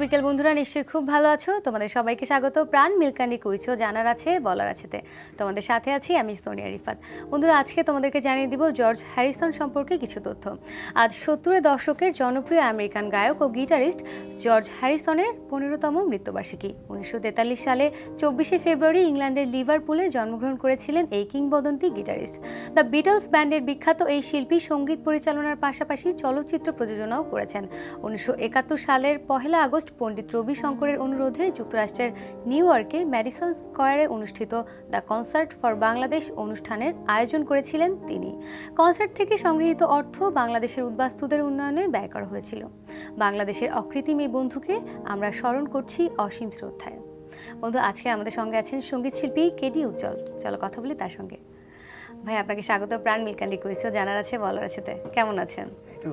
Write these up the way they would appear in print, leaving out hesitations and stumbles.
বিকেল বন্ধুরা, নিশ্চয়ই খুব ভালো আছো। তোমাদের সবাইকে স্বাগত প্রাণ মিল্কানি কুইজও জানার আছে বলার আছেতে। তোমাদের সাথে আছি আমি সোনিয়া রিফাত। বন্ধুরা, আজকে তোমাদেরকে জানিয়ে দিব জর্জ হ্যারিসন সম্পর্কে কিছু তথ্য। আজ 70-এর দশকের জনপ্রিয় আমেরিকান গায়ক ও গিটারিস্ট জর্জ হ্যারিসনের 15তম মৃত্যুবার্ষিকী। 1943 সালে 24শে ফেব্রুয়ারি ইংল্যান্ডের লিভারপুলে জন্মগ্রহণ করেছিলেন এই কিংবদন্তি গিটারিস্ট। দ্য বিটলস ব্যান্ডের বিখ্যাত এই শিল্পী সঙ্গীত পরিচালনার পাশাপাশি চলচ্চিত্র প্রযোজনাও করেছেন। 1971 সালের 1 আগস্ট পণ্ডিত রবি শঙ্করের অনুরোধে যুক্তরাষ্ট্রের নিউ ইয়র্কে ম্যাডিসন স্কয়ারে অনুষ্ঠিত দ্য কনসার্ট ফর বাংলাদেশ অনুষ্ঠানের আয়োজন করেছিলেন তিনি। কনসার্ট থেকে সংগৃহীত অর্থ বাংলাদেশের উদ্বাস্তুদের উন্নয়নে ব্যয় করা হয়েছিল। বাংলাদেশের অকৃত্রিম এই বন্ধুকে আমরা স্মরণ করছি অসীম শ্রদ্ধায়। বন্ধু, আজকে আমাদের সঙ্গে আছেন সঙ্গীত শিল্পী কেডি উজ্জ্বল। চলো কথা বলি তার সঙ্গে। ভাই, আপনাকে স্বাগত প্রাণ মিল্কানি কুইজও জানার আছে বলার আছেতে। কেমন আছেন?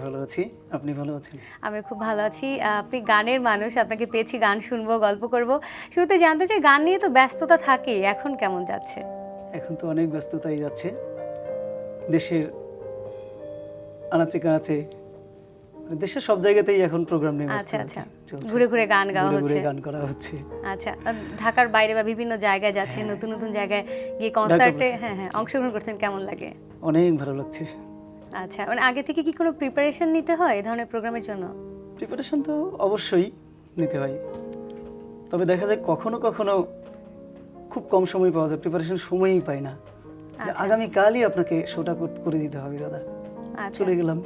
ভালো আছি, আপনি ভালো আছেন? আমি খুব ভালো আছি। আপনি গানের মানুষ, আপনাকে পেয়েছি গান শুনবো, গল্প করব। শুরুতে জানতে চাই, গান নিয়ে তো ব্যস্ততা থাকে, এখন কেমন যাচ্ছে? এখন তো অনেক ব্যস্ততাই যাচ্ছে। দেশের আনাচে কানাচে, দেশের সব জায়গাতেই এখন প্রোগ্রাম নিয়ে ব্যস্ত। আচ্ছা, ঘুরে ঘুরে গান গাওয়া হচ্ছে, গান করা হচ্ছে। আচ্ছা, ঢাকার বাইরে বা বিভিন্ন জায়গায় যাচ্ছেন, নতুন নতুন জায়গায় গিয়ে কনসার্টে অংশগ্রহণ করছেন, কেমন লাগে? অনেক ভালো লাগছে। আচ্ছা, মানে আগে থেকে কি কোনো প্রিপারেশন নিতে হয় এই ধরনের প্রোগ্রামের জন্য? প্রিপারেশন তো অবশ্যই নিতে হয়, তবে দেখা যায় কখনো কখনো খুব কম সময় পাওয়া যায়, প্রিপারেশন সময়ই পাই না যে আগামীকালই আপনাকে শোটা করে দিতে হবে দাদা। চলে গেলাম,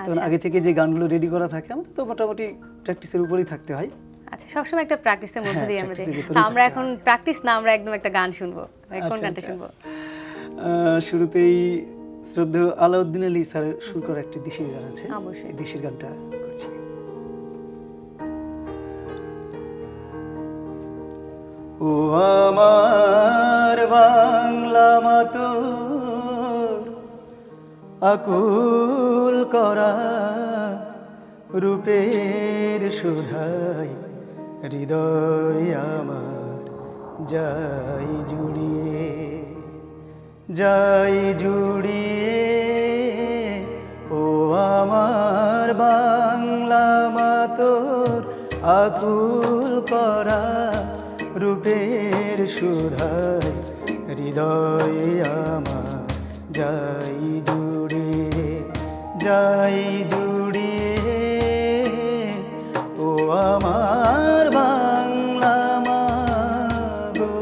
তখন আগে থেকে যে গানগুলো রেডি করা থাকে আমাদের তো মোটামুটি প্র্যাকটিসের উপরেই থাকতে হয়। আচ্ছা, সবসময় একটা প্র্যাকটিসের মধ্যে দিয়ে আমরা এখন প্র্যাকটিস না, আমরা একদম একটা গান শুনবো। কোন গানটা শুনবো? শুরুতেই শ্রদ্ধেয় আলাউদ্দিন আলী স্যারের সুর করা একটি দেশের গান আছে, অবশ্যই দেশের গানটা করছি। ও আমার বাংলা মাতর আকুল করা রূপের শোধাই হৃদয় আমার যাই জুড়িয়ে, যাই জুড়িয়ে। ও আমার বাংলা মাতর আকুল করা রূপের সুধায় হৃদয় আমার যাই জুড়িয়ে, যাই জুড়িয়ে। ও আমার বাংলা মা গো।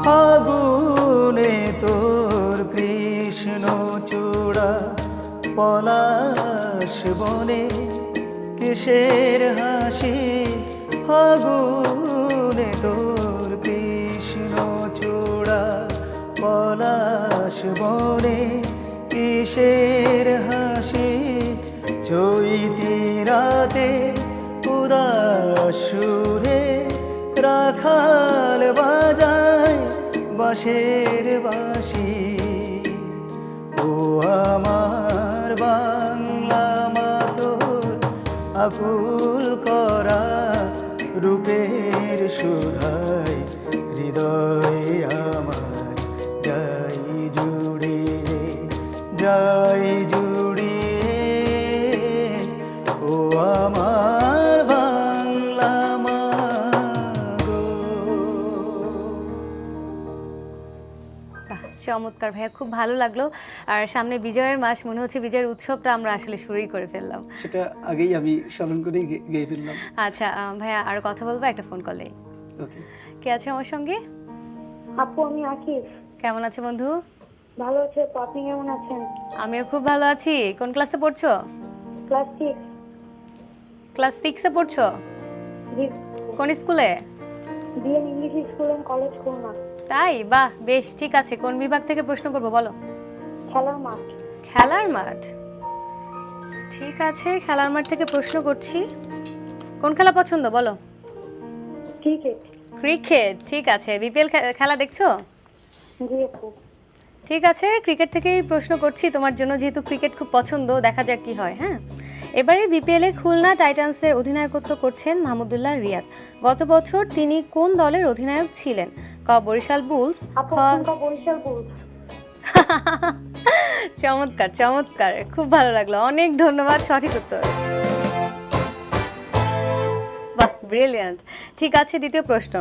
ফাগুনে তোর কৃষ্ণ চূড়া পলাশ বনে কিসের হাসি। ফাগুনে তোর কৃষ্ণ চূড়া পলাশ বনে কিসের হাসি। চৈতি রাতে উদাস সুরে রাখাল বাজায় বাঁশের বাঁশি। ও আমার বাংলা মাতর আকুল করা রূপের সুধায় হৃদয় আমার যাই জুড়িয়ে, যাই জুড়িয়ে। ও আমার বাংলা মা গো। চমৎকার ভাইয়া, খুব ভালো লাগলো। আর সামনে বিজয়ের মাস, মনে হচ্ছে বিজয়ের উৎসবটা আমরা আসলে শুরুই করে ফেললাম। সেটা আগেই আমি স্মরণ করেই গেয়ে ফেললাম। আচ্ছা ভাইয়া, আর কথা বলবো একটা ফোন কলে। ওকে, কে আছে আমার সঙ্গে? আপু, আমি আকিব। কেমন আছে বন্ধু? ভালো আছে, আপনি কেমন আছেন? আমিও খুব ভালো আছি। কোন ক্লাসে পড়ছো? ক্লাস 6। ক্লাস 6-এ পড়ছো? জি। কোন স্কুলে? BN English school and college, Khulna. তাই? বাহ, বেশ, ঠিক আছে। কোন বিভাগ থেকে প্রশ্ন করবো বলো? খেলার মাঠ। খেলার মাঠ, ঠিক আছে। খেলার মাঠ থেকে প্রশ্ন করছি। কোন খেলা পছন্দ বলো? ক্রিকেট। ক্রিকেট, ঠিক আছে। বিপিএল খেলা দেখছো? জি আপু। ঠিক আছে, ক্রিকেট থেকেই প্রশ্ন করছি তোমার জন্য, যেহেতু ক্রিকেট খুব পছন্দ। দেখা যাক কি হয়। হ্যাঁ, এবারে বিপিএলে খুলনা টাইটান্সের অধিনায়কত্ব করছেন মাহমুদুল্লাহ রিয়াদ। গত বছর তিনি কোন দলের অধিনায়ক ছিলেন? ক বরিশাল বুলস, আপু খ কোনটা বরিশাল বুলস? চমৎকার চমৎকার, খুব ভালো লাগলো, অনেক ধন্যবাদ, সঠিক উত্তর। বাহ, ব্রিলিয়ান্ট। ঠিক আছে, দ্বিতীয় প্রশ্ন।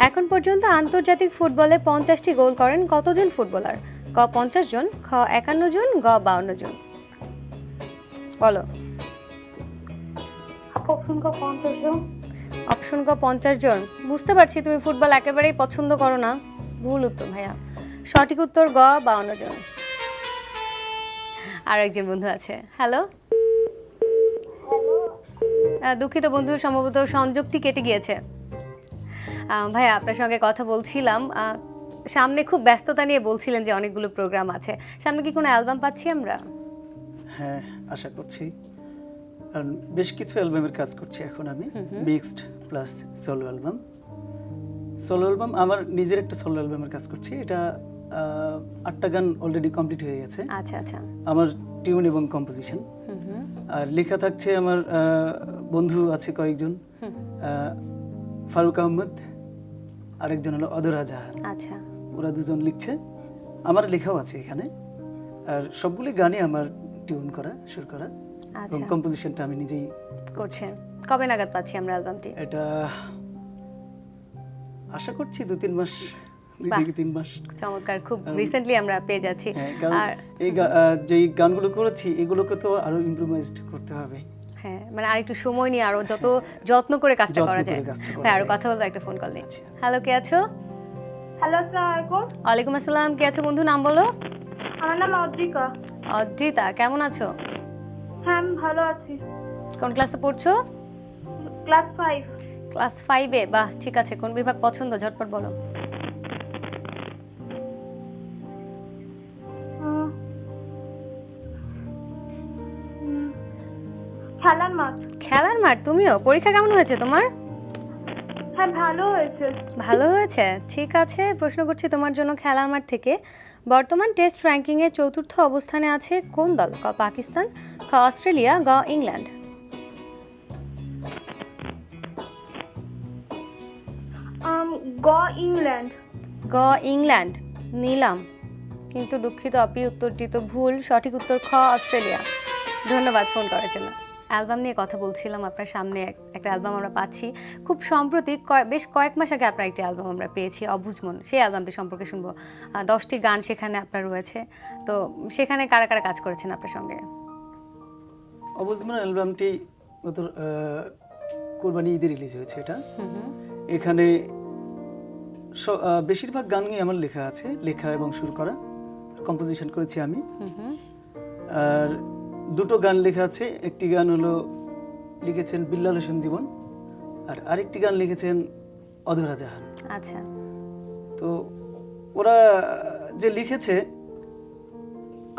এখন পর্যন্ত আন্তর্জাতিক ফুটবলে 50টি গোল করেন কতজন ফুটবলার? ক 50 জন, খ 51 জন, গ 52 জন। বলো। আপু অপশন ক 50 জন। অপশন ক 50 জন। বুঝতে পারছি তুমি ফুটবল একেবারেই পছন্দ করো না। ভুল উত্তর ভাইয়া, সঠিক উত্তর গ 52 জন। আর একজন বন্ধু আছে। হ্যালো। দুঃখিত বন্ধু, সম্ভবত সংযোগটি কেটে গিয়েছে। ভাইয়া আপনার সঙ্গে কথা বলছিলাম, সামনে খুব ব্যস্ততা নিয়ে বলছিলেন যে অনেকগুলো প্রোগ্রাম আছে, সামনে কি কোনো অ্যালবাম পাচ্ছি আমরা? হ্যাঁ, আশা করছি। কারণ বেশ কিছু অ্যালবামের কাজ করছি এখন আমি, mixed plus solo album. Solo album, আমার নিজের একটা সোলো অ্যালবামের কাজ করছি। এটা 8টা গান অলরেডি কমপ্লিট হয়ে গেছে। আচ্ছা আচ্ছা। আমার টিউন এবং কম্পোজিশন। আর লেখা থাকছে আমার বন্ধু আছে কয়েকজন, ফারুক আহমদ, আরেকজন হলো অদরা জাহান। আচ্ছা। ওরা দুজন লিখছে, আমার লেখাও আছে এখানে। আর সবগুলি গানই আমার টিউন করা, সুর করা, এবং আচ্ছা, কম্পোজিশনটা আমি নিজেই করছেন। কবে নাগাদ পাচ্ছি আমরা অ্যালবামটি? এটা আশা করছি 2-3 মাস, 2 বাহ। থেকে 3 মাস। চমৎকার, খুব রিসেন্টলি আমরা পেয়ে যাচ্ছি। হ্যাঁ, কারণ আর এই যেই গানগুলো করেছি এগুলোকে তো আরো ইমপ্রোভাইজড করতে হবে। হ্যাঁ, মানে আরেকটু সময় নিয়ে আরো যত যত্ন করে কাজটা যত্ন করা করে যায়। কাজটা করা হ্যাঁ, আরো যায়। কথা বলবো, একটা ফোন কল নেই। আচ্ছা। হ্যালো, কে আছো? হ্যালো, আসসালামু আলাইকুম। ওয়ালাইকুম আসসালাম, কে আছো বন্ধু, নাম বলো। আমার নাম অদ্রিকা। অদ্রিতা, কেমন আছো? হ্যাঁ, আমি ভালো আছি। কোন ক্লাসে পড়ছো? ক্লাস 5। ক্লাস 5-এ। বাহ, ঠিক আছে। কোন বিভাগ পছন্দ, ঝটপট বলো। খেলার মাঠ। খেলার মাঠ। তুমিও? পরীক্ষা কেমন হয়েছে তোমার? হ্যাঁ, ভালো হয়েছে। ভালো হয়েছে, ঠিক আছে। প্রশ্ন করছি তোমার জন্য খেলার মাঠ থেকে। বর্তমান টেস্ট র্যাঙ্কিংয়ে 4র্থ অবস্থানে আছে কোন দল? ক পাকিস্তান, খ অস্ট্রেলিয়া, গ ইংল্যান্ড। গ ইংল্যান্ড। গ ইংল্যান্ড নিলাম, কিন্তু দুঃখিত আপি, উত্তরটি তো ভুল। সঠিক উত্তর খ অস্ট্রেলিয়া। ধন্যবাদ ফোন করার জন্য। অ্যালবাম নিয়ে কথা বলছিলাম, আপনার সামনে একটা অ্যালবাম আমরা পাচ্ছি খুব সম্প্রতি, বেশ কয়েক মাস আগে আপনার একটি অ্যালবাম আমরা পেয়েছি, অবুঝ মন। সেই অ্যালবামটি সম্পর্কে শুনবো। 10টি গান সেখানে আপনার রয়েছে, তো সেখানে কারা কারা কাজ করেছেন আপনার সঙ্গে? অবুঝমন অ্যালবামটি গত কোরবানি ঈদে রিলিজ হয়েছে। এটা এখানে বেশিরভাগ গানই আমার লেখা আছে, লেখা এবং সুর করা, কম্পোজিশন করেছি আমি। আর 2টো গান লেখা আছে। একটি গান হলো লিখেছেন বিল্লাল হোসেন জীবন, আর আরেকটি গান লিখেছেন অধরা জাহান। আচ্ছা। তো ওরা যে লিখেছে,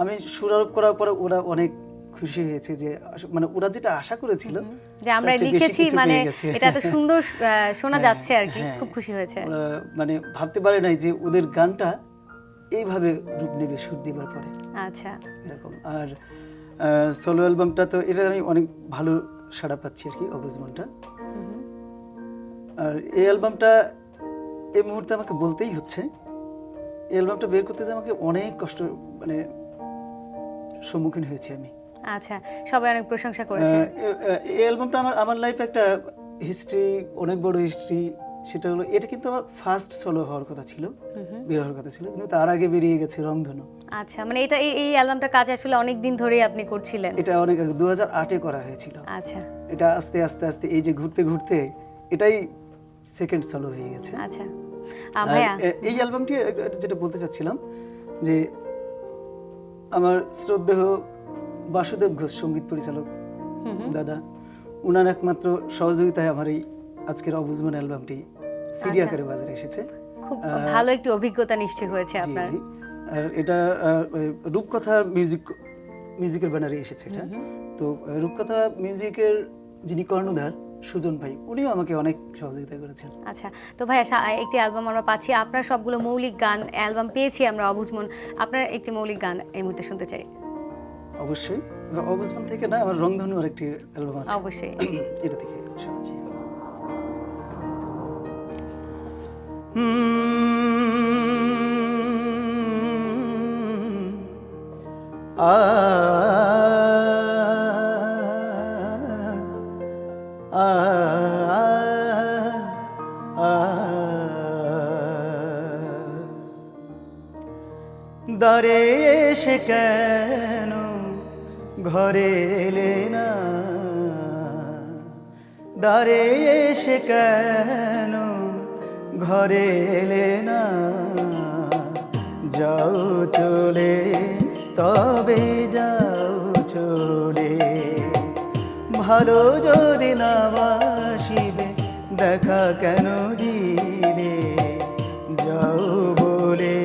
আমি সুর আরোপ করার পরে ওরা অনেক খুশি হয়েছে, যে মানে ওরা যেটা আশা করেছিল যে আমরা তার চেয়ে বেশি লিখেছি, কিছু মানে পেয়ে গেছে। এটা এত সুন্দর শোনা হ্যাঁ, যাচ্ছে আর কি, হ্যাঁ। খুব খুশি হয়েছে। ওরা মানে ভাবতে পারে নাই যে ওদের গানটা এইভাবে রূপ নেবে সুর দিবার পরে, আচ্ছা। এরকম। আর সোলো অ্যালবামটা তো এটা আমি অনেক ভালো সাড়া পাচ্ছি আর কি, অবুঝমনটা। আর এই অ্যালবামটা এই মুহূর্তে আমাকে বলতেই হচ্ছে, এই অ্যালবামটা বের করতে যে আমাকে অনেক কষ্ট মানে সম্মুখীন হয়েছি আমি। আচ্ছা, সবাই অনেক প্রশংসা করেছে। এই অ্যালবামটা আমার লাইফে একটা হিস্ট্রি, অনেক বড় হিস্ট্রি। সেটা হলো, এটা কিন্তু আমার ফার্স্ট সোলো হওয়ার কথা ছিল, বের হওয়ার কথা ছিল, কিন্তু তার আগে বেরিয়ে গেছে রংধনু। আচ্ছা, মানে এটা এই অ্যালবামটা কাজ আসলে অনেক দিন ধরেই আপনি করছিলেন? এটা অনেক আগে 2008-এ করা হয়েছিল। আচ্ছা এটা আস্তে আস্তে আস্তে এই যে ঘুরতে ঘুরতে এটাই সেকেন্ড সোলো হয়ে গেছে। আচ্ছা। আর ভাইয়া, এই অ্যালবামটি যেটা বলতে চাচ্ছিলাম, যে আমার শ্রদ্ধেয় বাসুদেব ঘোষ সঙ্গীত পরিচালক দাদা, ওনার একমাত্র সহযোগিতায় আমার এই আজকের অবুঝমন অ্যালবামটি সিডি আচ্ছা। আকারে বাজারে এসেছে। খুব ভালো একটি অভিজ্ঞতা নিশ্চয়ই হয়েছে জি আপনার। জি। আর এটা রূপকথা মিউজিকের ব্যানারে এসেছে এটা। তো রূপকথা মিউজিকের যিনি কর্ণধার সুজন ভাই, উনিও আমাকে অনেক সহযোগিতা করেছেন। আচ্ছা, তো ভাইয়া একটি অ্যালবাম আমরা পাচ্ছি, আপনার সবগুলো মৌলিক গান অ্যালবাম পেয়েছি আমরা অবুঝমন। আপনার একটি মৌলিক গান এই মুহূর্তে শুনতে চাই। অবশ্যই অবস্থান থেকে না, আমার রংধনু আরেকটি অ্যালবাম আছে, অবশ্যই। এটা থেকে শোনাচ্ছি। আ আ আ দ্বারে এসে কেন ঘরে এলে না, দ্বারে এসে কেন ঘরে এলে না, যাও চলে তবে যাও চলে, ভালো যদি না বাসিবে দেখা কেন দিলে, যাও বলে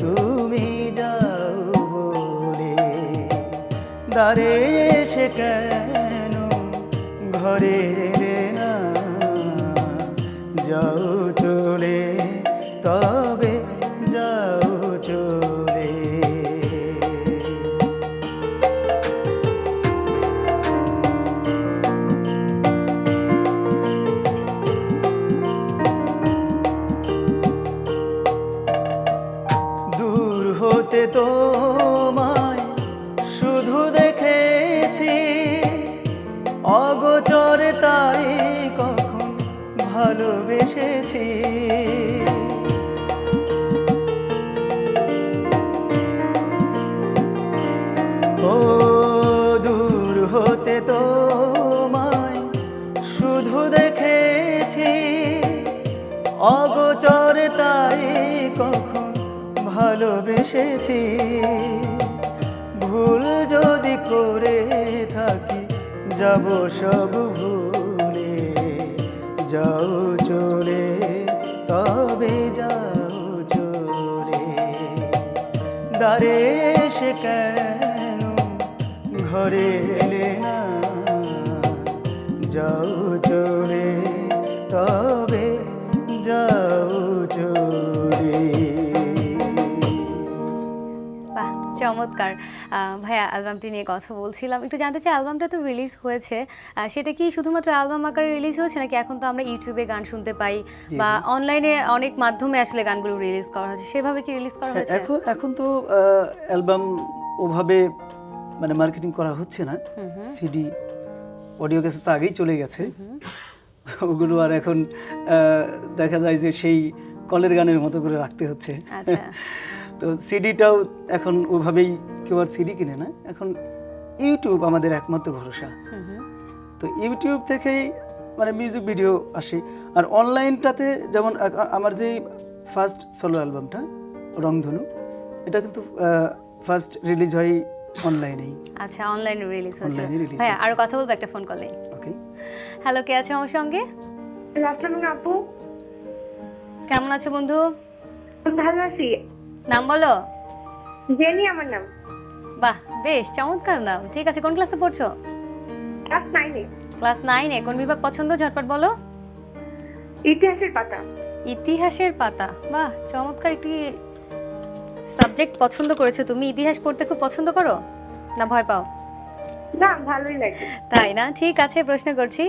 তুমি যাও বলে, দ্বারে এসে কেন ঘরে এলে না, যাও চলে তবে যাও চলে। দূর হতে তোমায় শুধু দেখেছি, অগোচরে তাই কখন ভালোবেসেছি, ও দূর হতে তোমায় শুধু দেখেছি, অগোচরে তাই কখন ভালোবেসেছি, ভুল যদি করে থাকি যাব সব ভুলে, যাও চলে তবে যাও চলে, দ্বারে এসে কেন ঘরে এলে না, যাও চলে তবে যাও চলে। বাহ, চমৎকার। ভাইয়া, অ্যালবামটি নিয়ে কথা বলছিলাম, একটু জানতে চাই অ্যালবামটা তো রিলিজ হয়েছে, সেটা কি শুধুমাত্র অ্যালবাম আকারে রিলিজ হয়েছে নাকি এখন তো আমরা ইউটিউবে গান শুনতে পাই বা অনলাইনে অনেক মাধ্যমে আসলে গানগুলো রিলিজ করা হচ্ছে, সেভাবে কি রিলিজ করা হয়েছে? এখন তো অ্যালবাম ওভাবে মানে মার্কেটিং করা হচ্ছে না, সিডি অডিও ক্যাসেট তো আগেই চলে গেছে, ওগুলো আর এখন দেখা যায় যে সেই কলের গানের মতো করে রাখতে হচ্ছে। আচ্ছা। তো সিডিটাও এখন ওভাবেই কেউ আর সিডি কিনে না, এখন ইউটিউব আমাদের একমাত্র ভরসা। তো ইউটিউব থেকেই মানে মিউজিক ভিডিও আসে, আর অনলাইনটাতে যেমন আমার যে ফার্স্ট সোলো অ্যালবামটা রংধনু, এটা কিন্তু ফার্স্ট রিলিজ হয় অনলাইনেই। আচ্ছা, অনলাইনে রিলিজ হয়েছে। অনলাইনে রিলিজ ভাইয়া, হয়েছে। আরো কথা বলবো একটা ফোন কলে। ওকে, হ্যালো, কে আছে আমার সঙ্গে? আসসালামু আপু, কেমন আছো বন্ধু? ভালো আছি। নাম বলো। জেনি আমার নাম। বাহ, বেশ চমৎকার নাম। ঠিক আছে, কোন ক্লাসে পড়ছো? ক্লাস 9-এ। ক্লাস 9-এ। কোন বিভাগ পছন্দ, ঝটপট বলো। ইতিহাসের পাতা। ইতিহাসের পাতা, বাহ চমৎকার একটি সাবজেক্ট পছন্দ করেছো তুমি। ইতিহাস পড়তে খুব পছন্দ করো না ভয় পাও? না, ভালোই লাগে। তাই না? ঠিক আছে, প্রশ্ন করছি।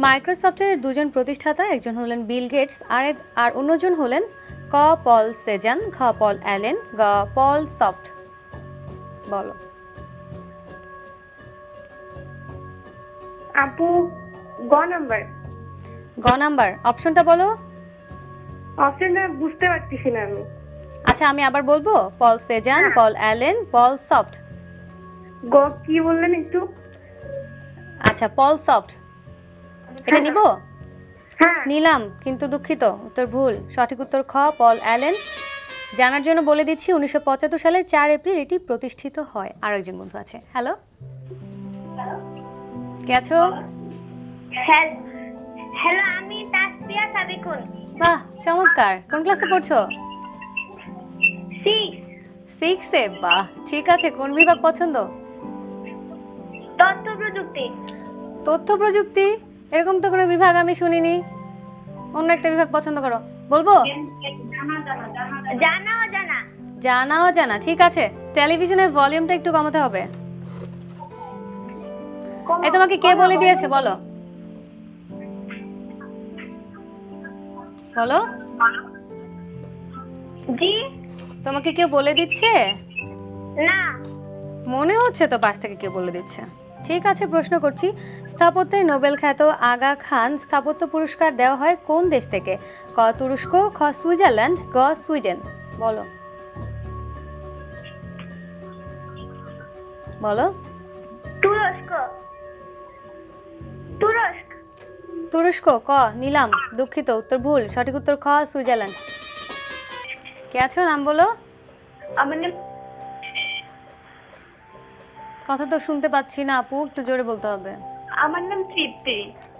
মাইক্রোসফটের দুজন প্রতিষ্ঠাতা, একজন হলেন বিল গেটস আর অন্যজন হলেন ক পল সেজান, খ পল অ্যালেন, গ পল সফট। বলো। আপু, গ নাম্বার। গ নাম্বার, অপশনটা বলো। অপশনটা বুঝতে পারতেছি না আমি। আচ্ছা, আমি আবার বলবো। পল সেজান, পল অ্যালেন, পল সফট। গ কি বললেন একটু? আচ্ছা, পল সফট, এটা নিব? হ্যাঁ। নিলাম, কিন্তু দুঃখিত, উত্তর ভুল। সঠিক উত্তর খ পল অ্যালেন। জানার জন্য বলে দিচ্ছি, 1975 সালের 4 এপ্রিল এটি প্রতিষ্ঠিত হয়। আর একজন বন্ধু আছে। হ্যালো, কে আছো? হ্যালো, আমি তাসফিয়া সাবিকুন। বাহ চমৎকার। কোন ক্লাসে পড়ছো? 6-এ। বাহ, ঠিক আছে। কোন বিভাগ পছন্দ? তথ্য প্রযুক্তি। তথ্য প্রযুক্তি? এরকম তো কোনো বিভাগ আমি শুনিনি। অন্য একটা বিভাগ পছন্দ করো। বলবো? জানা। জানা। ঠিক আছে, টেলিভিশনের ভলিউমটা একটু কমাতে হবে। এই তোমাকে কে বলে দিয়েছে বলো বলো জি তোমাকে কেউ বলে দিচ্ছে না মনে হচ্ছে তো পাশ থেকে কেউ বলে দিচ্ছে ঠিক আছে প্রশ্ন করছি স্থাপত্যে নোবেল খ্যাত আগা খান স্থাপত্য পুরস্কার দেওয়া হয় কোন দেশ থেকে ক তুরস্ক খ সুইজারল্যান্ড গ সুইডেন বলো বলো তুরস্ক তুরস্ক তুরস্ক ক নিলাম দুঃখিত উত্তর ভুল সঠিক উত্তর খ সুইজারল্যান্ড কে আছো নাম বলো আমার নাম কথা তো শুনতে পাচ্ছি না আপু একটু জোরে বলতে হবে আমার নাম তৃপ্তি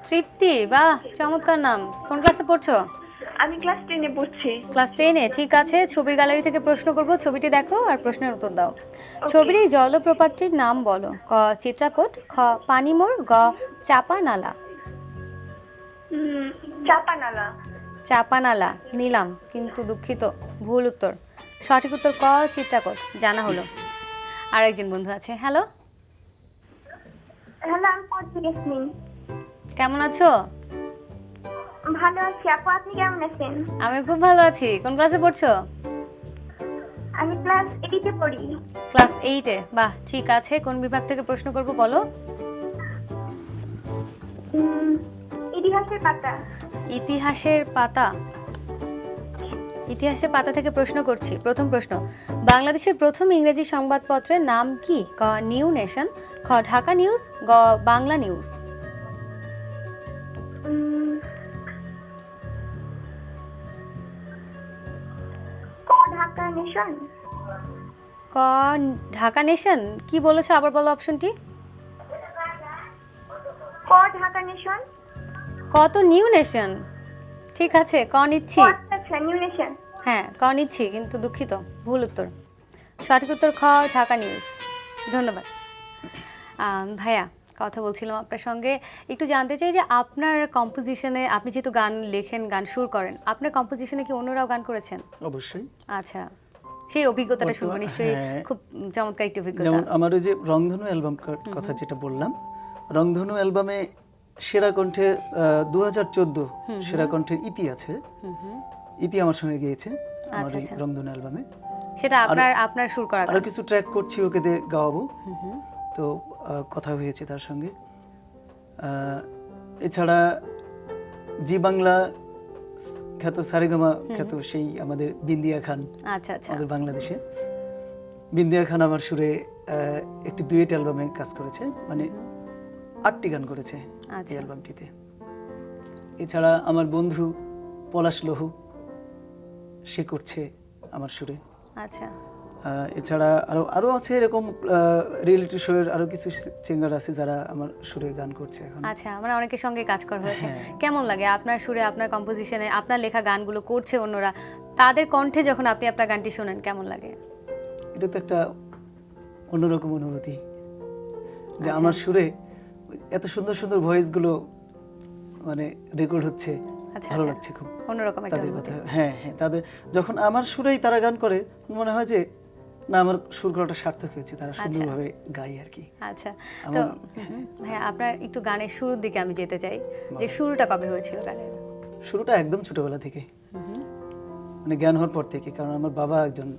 তৃপ্তি বাহ চমৎকার নাম কোন ক্লাসে পড়ছো আমি ক্লাস 10 এ পড়ছি ক্লাস 10-এ ঠিক আছে ছবির গ্যালারি থেকে প্রশ্ন করব ছবিটি দেখো আর প্রশ্নের উত্তর দাও ছবির এই জলপ্রপাতটির নাম বলো ক চিত্রাকোট খ পানিমোর গ চাপা নালা চাপানালা চাপা নালা নিলাম কিন্তু দুঃখিত ভুল উত্তর সঠিক উত্তর ক চিত্রাকোট জানা হলো আর একজন বন্ধু আছে হ্যালো হ্যালো আমি পড়ছি ইয়াসমিন কেমন আছো ভালো আছি আপু আপনি কেমন আছেন আমি খুব ভালো আছি কোন ক্লাসে পড়ছো আমি ক্লাস 8 এ পড়ি ক্লাস 8-এ বাহ ঠিক আছে কোন বিভাগ থেকে প্রশ্ন করব বলো ইতিহাসের পাতা ইতিহাসের পাতা ইতিহাসের পাতা থেকে প্রশ্ন করছি প্রথম প্রশ্ন বাংলাদেশের প্রথম ইংরেজি সংবাদপত্রের নাম কি ক নিউ নেশন খ ঢাকা নিউজ গ বাংলা নিউজ ঢাকা নেশন ক ঢাকা নেশন কি বলেছো আবার বলো অপশনটি ঢাকা নেশন ক তো নিউ নেশন ঠিক আছে ক নিচ্ছি আচ্ছা নিউ নেশন হ্যাঁ ক নিচ্ছি কিন্তু দুঃখিত ভুল উত্তর সঠিক উত্তর খ ঢাকা নিউজ ধন্যবাদ ভাইয়া কথা বলছিলাম আপনার সঙ্গে একটু জানতে চাই যে আপনার কম্পোজিশনে আপনি যেহেতু গান লেখেন গান সুর করেন আপনার কম্পোজিশনে কি অন্যরাও গান করেছেন অবশ্যই আচ্ছা সেই অভিজ্ঞতাটা শুনবো নিশ্চয়ই হ্যাঁ। খুব চমৎকার একটি অভিজ্ঞতা যেমন আমার ওই যে রংধনু অ্যালবাম কথা যেটা বললাম রংধনু অ্যালবামে সেরা কণ্ঠে 2014 সেরা কণ্ঠের ইতি আছে ইতি আমার সঙ্গে গিয়েছে আমার এই রংধনু অ্যালবামে সেটা আপনার আপনার সুর করা আরো কিছু ট্র্যাক করছি ওকে দিয়ে গাওয়াবো তো কথা হয়েছে তার সঙ্গে এছাড়া জি বাংলা খ্যাত সারেগামা খ্যাত সেই আমাদের বিন্দিয়া খান আচ্ছা আচ্ছা আমাদের বাংলাদেশে বিন্দিয়া খান আমার সুরে একটি ডুয়েট অ্যালবামে কাজ করেছে মানে 8টি গান করেছে এই অ্যালবামটিতে এছাড়া আমার বন্ধু পলাশ লহু সে করছে আমার সুরে আচ্ছা এছাড়া আরো আছে এরকম রিয়েলিটি শো এর আরো কিছু সিঙ্গার আছে যারা আমার সুরে গান করছে এখন আচ্ছা মানে অনেকের সঙ্গে কাজ করা হয়েছে কেমন লাগে আপনার সুরে আপনার কম্পোজিশনে আপনার লেখা গানগুলো করছে অন্যরা তাদের কণ্ঠে যখন আপনি আপনার গানটি শোনেন কেমন লাগে এটা তো একটা অন্যরকম অনুভূতি যে আমার সুরে এত সুন্দর সুন্দর ভয়েস গুলো মানে রেকর্ড হচ্ছে ভালো লাগছে খুব অন্যরকম একটা তাদের কথা হ্যাঁ হ্যাঁ তাদের যখন আমার সুরেই তারা গান করে মনে হয় যে না আমার সুর করাটা সার্থক হয়েছে তারা সুন্দরভাবে গায় আর কি আচ্ছা তো হ্যাঁ আপনার একটু গানের শুরুর দিকে আমি যেতে চাই যে শুরুটা কবে হয়েছিল গানের শুরুটা একদম ছোটবেলা থেকে মানে জ্ঞান হওয়ার পর থেকে কারণ আমার বাবা একজন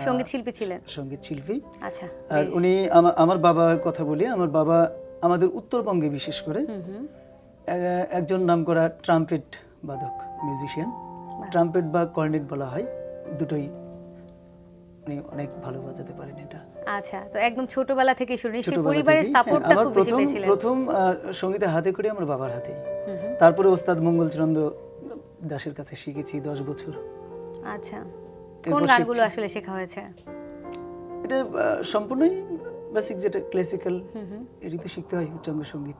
সঙ্গীত শিল্পী ছিলেন সঙ্গীত শিল্পী আচ্ছা আর উনি আমার বাবার কথা বলি আমার বাবা আমাদের উত্তরবঙ্গে বিশেষ করে একজন নামকরা ট্রাম্পেট বাদক মিউজিশিয়ান ট্রাম্পেট বা কর্নেট বলা হয় দুটোই উনি অনেক ভালো বাজাতে পারেন এটা আচ্ছা তো একদম ছোটবেলা থেকে শুরু নিশ্চয়ই পরিবারের সাপোর্টটা খুব বেশি পেয়েছিলেন প্রথম সঙ্গীতে হাতে করে আমার বাবার হাতেই তারপরে ওস্তাদ মঙ্গলচন্দ্র দাসের কাছে শিখেছি 10 বছর আচ্ছা কোন গানগুলো আসলে শেখা হয়েছে এটা সম্পূর্ণই বেসিক যেটা ক্লাসিক্যাল এটি তো শিখতে হয় উচ্চাঙ্গ সঙ্গীত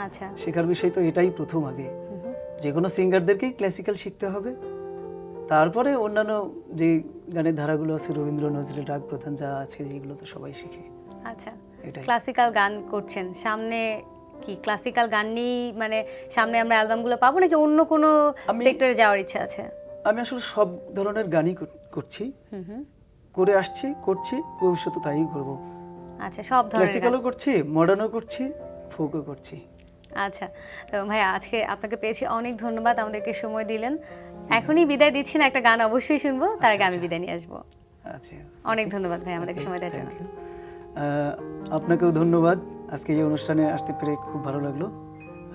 আচ্ছা শেখার বিষয় তো এটাই প্রথম আগে যে কোনো সিঙ্গারদেরকেই ক্লাসিক্যাল শিখতে হবে তারপরে অন্যান্য যে গানের ধারাগুলো আছে রবীন্দ্র নজরুল রাগ প্রধান যা আছে এগুলো তো সবাই শিখে আচ্ছা ক্লাসিক্যাল গান করছেন সামনে কি ক্লাসিক্যাল গান নিয়ে মানে সামনে আমরা অ্যালবামগুলো পাবো নাকি অন্য কোনো সেক্টরে যাওয়ার ইচ্ছা আছে আমি আসলে সব ধরনের গানই করছি করে আসছি করছি ভবিষ্যতে তাই করব আচ্ছা, সব ধরনের গান। ক্লাসিক্যালও করছি, মডার্নও করছি, ফোকও করছি। আচ্ছা, তো ভাইয়া আজকে আপনাকে পেয়েছি, অনেক ধন্যবাদ, আমাদেরকে সময় দিলেন। এখনই বিদায় দিচ্ছি না, একটা গান অবশ্যই শুনবো, তার আগে আমি বিদায় নিয়ে আসবো। আচ্ছা, অনেক ধন্যবাদ ভাই আমাদেরকে সময় দেওয়ার জন্য। Thank you. আপনাকেও ধন্যবাদ, আজকে এই অনুষ্ঠানে আসতে পেরে খুব ভালো লাগলো।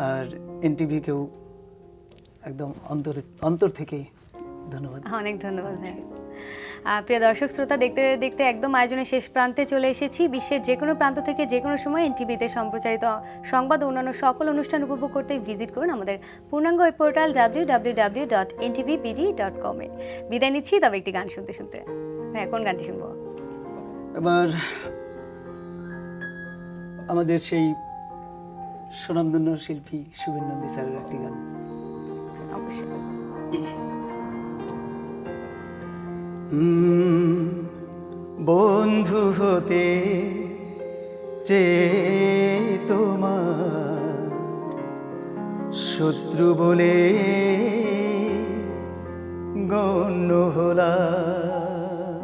আর এনটিভিকেও একদম অন্তর থেকে ধন্যবাদ। অনেক ধন্যবাদ ভাই। প্রিয় দর্শক শ্রোতা, দেখতে দেখতে একদম আয়োজনের শেষ প্রান্তে চলে এসেছি। বিশ্বের যে কোনো প্রান্ত থেকে যে কোনো সময় এনটিভিতে সম্প্রচারিত সংবাদ ও অন্যান্য সকল অনুষ্ঠান উপভোগ করতে ভিজিট করুন আমাদের পূর্ণাঙ্গ ওয়েব পোর্টাল www.ntvbd.com এ। বিদায় নিচ্ছি, তবে একটি গান শুনতে শুনতে। হ্যাঁ, কোন গানটি শুনবো? এবার আমাদের সেই সুনামধন্য শিল্পী শুভেন নন্দী স্যারের একটি গান। অবশ্যই। বন্ধু হতে চেয়ে তোমার শত্রু বলে গণ্য হলাম,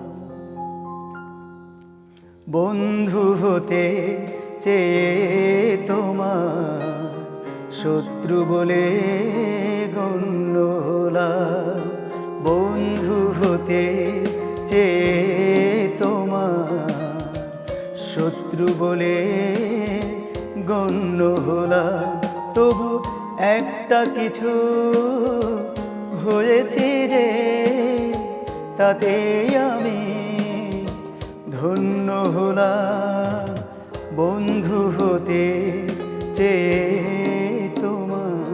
বন্ধু হতে চেয়ে তোমার শত্রু বলে গণ্য হলাম, বন্ধু হতে চেয়ে তোমার শত্রু বলে গণ্য হলাম, তবু একটা কিছু হয়েছে যে তাতে আমি ধন্য হলাম, বন্ধু হতে চেয়ে তোমার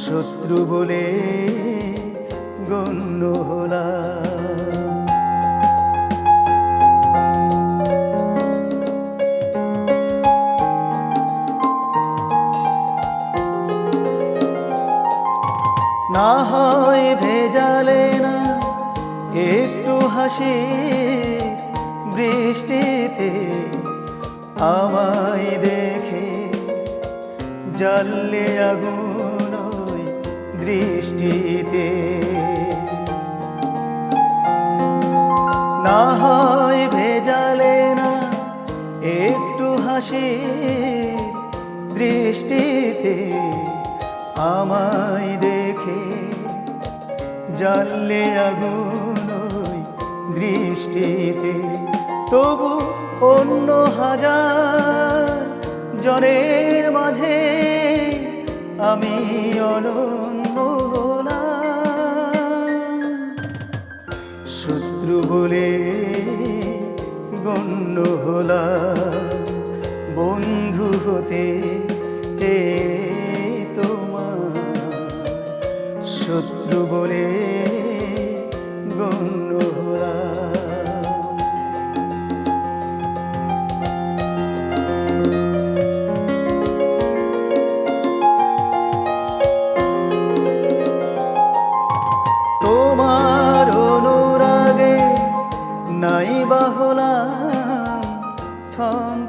শত্রু বলে গণ্য হলাম। না হয় ভেজালে না একটু হাসি বৃষ্টিতে আমায় দেখে, জ্বাললে আগুন ওই দৃষ্টিতে, না হয় ভেজালে না একটু হাসি দৃষ্টিতে আমায় দেখে, জ্বাললে আগুন ওই দৃষ্টিতে, তবু অন্য হাজার জনের মাঝে আমি অনন্য হলাম, শত্রু বলে গণ্য হলাম, বন্ধু হতে চেয়ে তোমার শত্রু বলে গণ্য হলাম। তোমার অনুরাগে নাই বা হলাম ছন্দ